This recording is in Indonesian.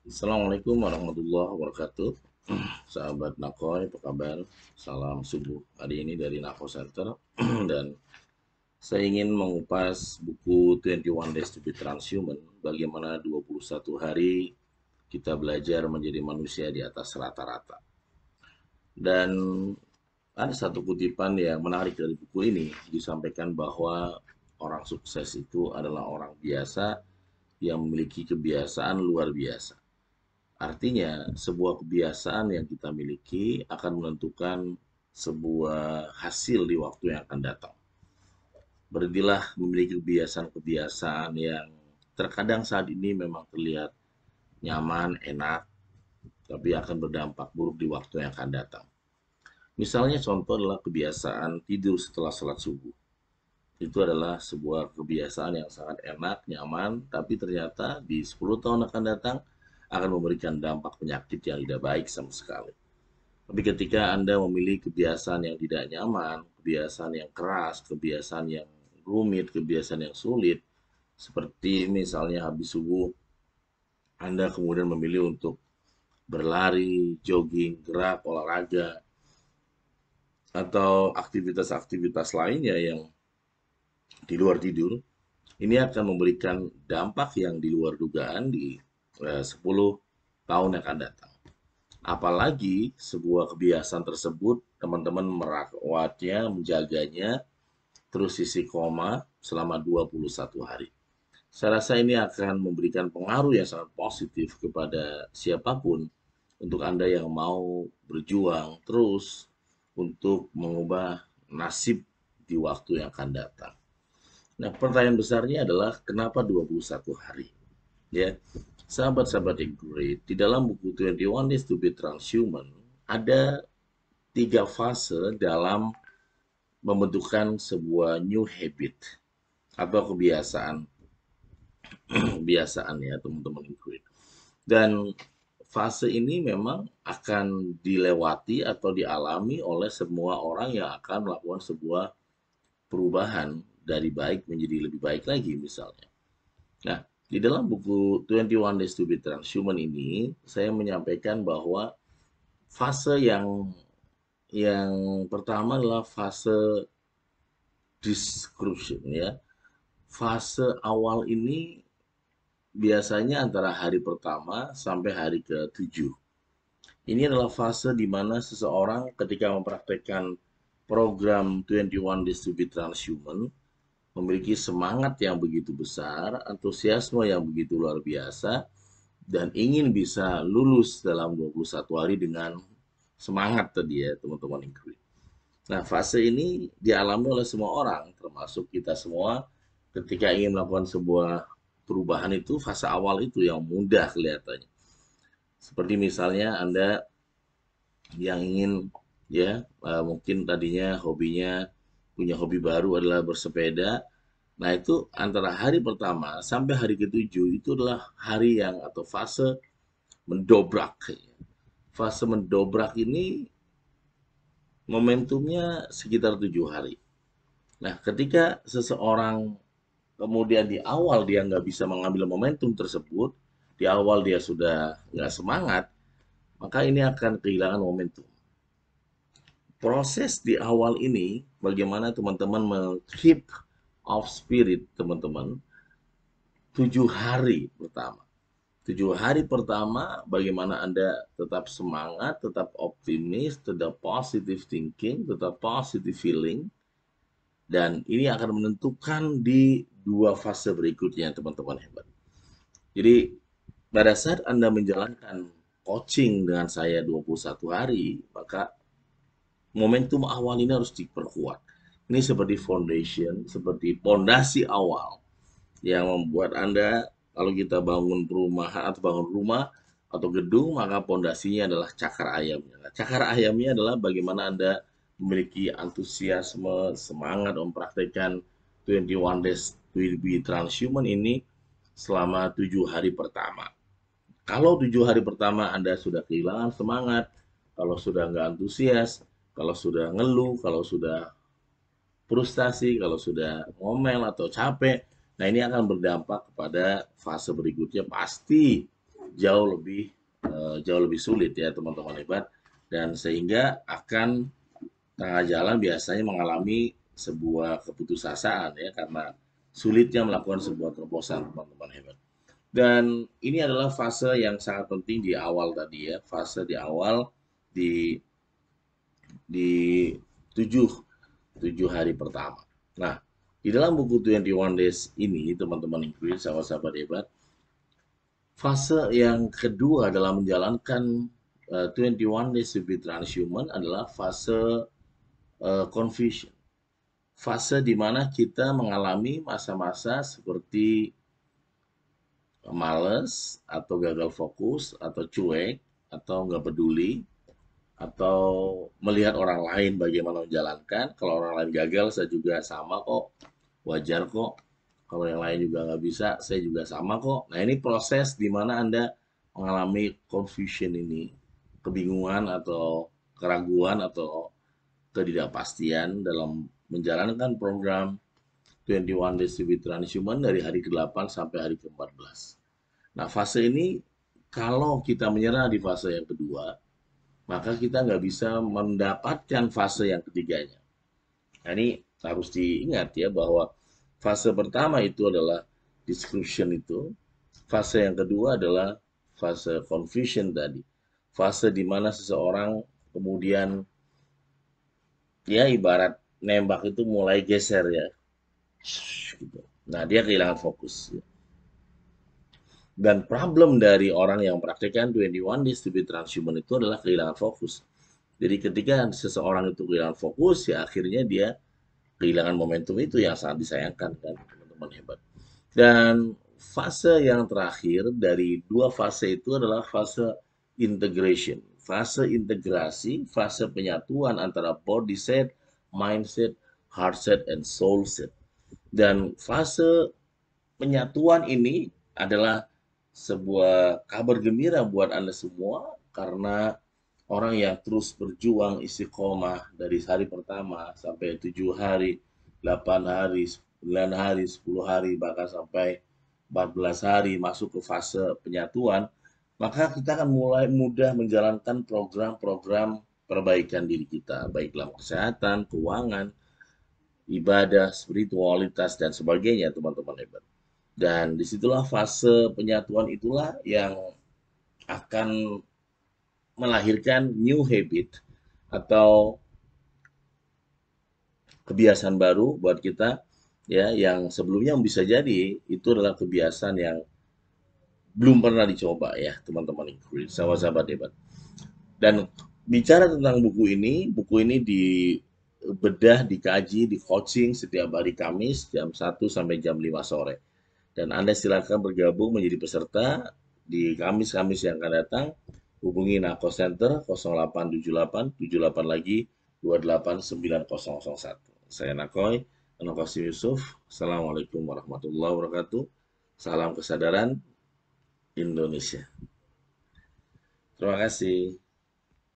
Assalamualaikum warahmatullahi wabarakatuh. Sahabat Nakoy, apa kabar? Salam subuh. Hari ini dari Nako Center dan saya ingin mengupas buku 21 Days to be Transhuman. Bagaimana 21 hari kita belajar menjadi manusia di atas rata-rata. Dan ada satu kutipan yang menarik dari buku ini, disampaikan bahwa orang sukses itu adalah orang biasa yang memiliki kebiasaan luar biasa. Artinya, sebuah kebiasaan yang kita miliki akan menentukan sebuah hasil di waktu yang akan datang. Berhentilah memiliki kebiasaan-kebiasaan yang terkadang saat ini memang terlihat nyaman, enak, tapi akan berdampak buruk di waktu yang akan datang. Misalnya contoh adalah kebiasaan tidur setelah salat subuh. Itu adalah sebuah kebiasaan yang sangat enak, nyaman, tapi ternyata di 10 tahun akan datang akan memberikan dampak penyakit yang tidak baik sama sekali. Tapi ketika Anda memilih kebiasaan yang tidak nyaman, kebiasaan yang keras, kebiasaan yang rumit, kebiasaan yang sulit, seperti misalnya habis subuh Anda kemudian memilih untuk berlari, jogging, gerak, olahraga, atau aktivitas-aktivitas lainnya yang di luar tidur, ini akan memberikan dampak yang di luar dugaan di 10 tahun yang akan datang. Apalagi sebuah kebiasaan tersebut, teman-teman merawatnya, menjaganya, terus sisi koma selama 21 hari. Saya rasa ini akan memberikan pengaruh yang sangat positif kepada siapapun untuk Anda yang mau berjuang terus untuk mengubah nasib di waktu yang akan datang. Nah, pertanyaan besarnya adalah kenapa 21 hari? Ya, sahabat-sahabat yang great, di dalam buku 21 Days to be Transhuman, ada 3 fase dalam membentukkan sebuah new habit atau kebiasaan kebiasaan ya teman-teman yang great. Dan fase ini memang akan dilewati atau dialami oleh semua orang yang akan melakukan sebuah perubahan dari baik menjadi lebih baik lagi misalnya. Nah, di dalam buku 21 Days to be Transhuman ini, saya menyampaikan bahwa fase yang pertama adalah fase description ya. Fase awal ini biasanya antara hari pertama sampai hari ke-7. Ini adalah fase di mana seseorang ketika mempraktekkan program 21 Days to be Transhuman memiliki semangat yang begitu besar, antusiasme yang begitu luar biasa, dan ingin bisa lulus dalam 21 hari dengan semangat tadi ya teman-teman include. Nah, fase ini dialami oleh semua orang, termasuk kita semua ketika ingin melakukan sebuah perubahan itu, fase awal itu yang mudah kelihatannya. Seperti misalnya Anda yang ingin ya mungkin tadinya hobinya punya hobi baru adalah bersepeda. Nah, itu antara hari pertama sampai hari ke-7 itu adalah hari yang atau fase mendobrak. Fase mendobrak ini momentumnya sekitar 7 hari. Nah, ketika seseorang kemudian di awal dia nggak bisa mengambil momentum tersebut, di awal dia sudah nggak semangat, maka ini akan kehilangan momentum. Proses di awal ini, bagaimana teman-teman keep of spirit teman-teman, 7 hari pertama. 7 hari pertama, bagaimana Anda tetap semangat, tetap optimis, tetap positive thinking, tetap positive feeling, dan ini akan menentukan di 2 fase berikutnya, teman-teman hebat. Jadi, pada saat Anda menjalankan coaching dengan saya 21 hari, maka momentum awal ini harus diperkuat. Ini seperti foundation, seperti pondasi awal yang membuat Anda kalau kita bangun perumahan atau bangun rumah atau gedung maka pondasinya adalah cakar ayamnya. Nah, cakar ayamnya adalah bagaimana Anda memiliki antusiasme, semangat mempraktekkan 21 days to be transhuman ini selama 7 hari pertama. Kalau 7 hari pertama Anda sudah kehilangan semangat, kalau sudah nggak antusias, kalau sudah ngeluh, kalau sudah frustasi, kalau sudah ngomel atau capek, nah ini akan berdampak kepada fase berikutnya pasti jauh lebih sulit ya teman-teman hebat, dan sehingga akan tengah jalan biasanya mengalami sebuah keputusasaan ya karena sulitnya melakukan sebuah terobosan teman-teman hebat. Dan ini adalah fase yang sangat penting di awal tadi ya, fase di awal di di tujuh tujuh hari pertama. Nah, di dalam buku 21 Days ini teman-teman increase sahabat-sahabat hebat, fase yang kedua dalam menjalankan 21 Days to be Transhuman adalah fase confusion. Fase di mana kita mengalami masa-masa seperti males atau gagal fokus atau cuek atau nggak peduli atau melihat orang lain bagaimana menjalankan. Kalau orang lain gagal, saya juga sama kok, wajar kok. Kalau yang lain juga nggak bisa, saya juga sama kok. Nah, ini proses di mana Anda mengalami confusion ini, kebingungan atau keraguan atau ketidakpastian dalam menjalankan program 21 Days to be Transhuman dari hari ke-8 sampai hari ke-14. Nah, fase ini kalau kita menyerah di fase yang kedua, maka kita nggak bisa mendapatkan fase yang ketiganya. Nah, ini harus diingat ya bahwa fase pertama itu adalah description itu, fase yang kedua adalah fase confusion tadi, fase di mana seseorang kemudian ya ibarat nembak itu mulai geser ya, gitu. Nah, dia kehilangan fokus. Ya. Dan problem dari orang yang mempraktikkan 21 Days to be Transhuman itu adalah kehilangan fokus. Jadi ketika seseorang itu kehilangan fokus, ya akhirnya dia kehilangan momentum itu yang sangat disayangkan kan teman-teman hebat. Dan fase yang terakhir dari dua fase itu adalah fase integration. Fase integrasi, fase penyatuan antara body set, mindset, heart set, and soul set. Dan fase penyatuan ini adalah sebuah kabar gembira buat Anda semua karena orang yang terus berjuang istiqomah dari hari pertama sampai 7 hari, 8 hari, 9 hari, 10 hari, bahkan sampai 14 hari masuk ke fase penyatuan, maka kita akan mulai mudah menjalankan program-program perbaikan diri kita, baik dalam kesehatan, keuangan, ibadah, spiritualitas, dan sebagainya, teman-teman hebat. Dan disitulah fase penyatuan itulah yang akan melahirkan new habit atau kebiasaan baru buat kita ya yang sebelumnya bisa jadi itu adalah kebiasaan yang belum pernah dicoba ya teman-teman sahabat-sahabat hebat. Dan bicara tentang buku ini dibedah, dikaji, di coaching setiap hari Kamis jam 1 sampai jam 5 sore. Dan Anda silakan bergabung menjadi peserta di Kamis-Kamis yang akan datang. Hubungi Nako Center 0878 78 lagi 289001. Saya Nakoy, Qasim Yusuf. Assalamualaikum warahmatullahi wabarakatuh. Salam kesadaran Indonesia. Terima kasih.